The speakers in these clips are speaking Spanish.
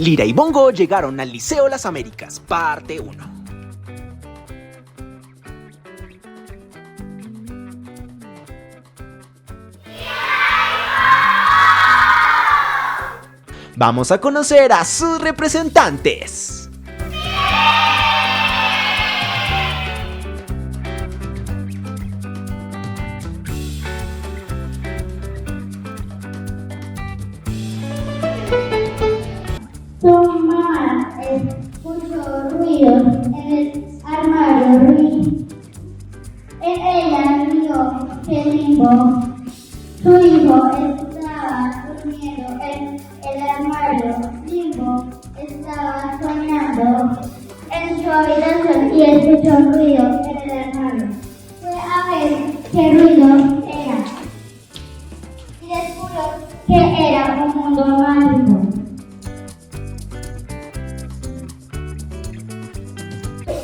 Lira y Bongo llegaron al Liceo Las Américas, parte 1. Vamos a conocer a sus representantes. Tomás escuchó ruidos en el armario. En ella vio que Limbo, su hijo, estaba durmiendo en el armario. Limbo estaba soñando en su habitación y escuchó ruido en el armario. Fue a ver qué ruido era y descubrió que era un mundo mágico.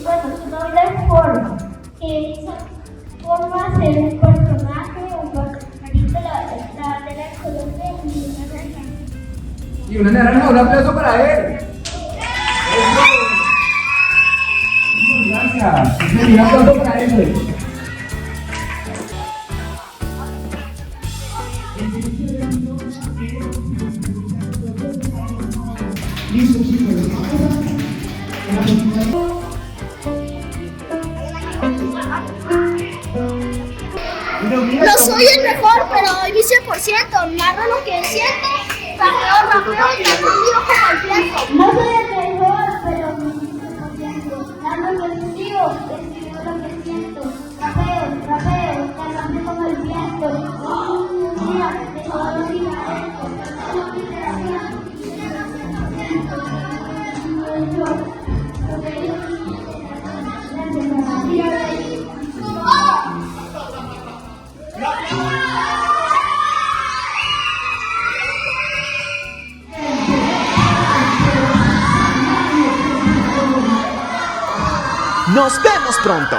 Bueno, su nombre es Forma, que hizo Forma ser un personaje, un pajarito de la Colombia y una naranja. Y una naranja, un aplauso para él. Gracias. Un aplauso para él. Listo, chicos. No soy el mejor, pero doy mi 100%. Narro lo que siento, rapeo y narro un lío como el viento. No soy el mejor, pero doy mi 100%. Narro lo que escribo lo que siento. Rapeo, narrando como el viento. Un día, de todo lo que ¡Nos vemos pronto!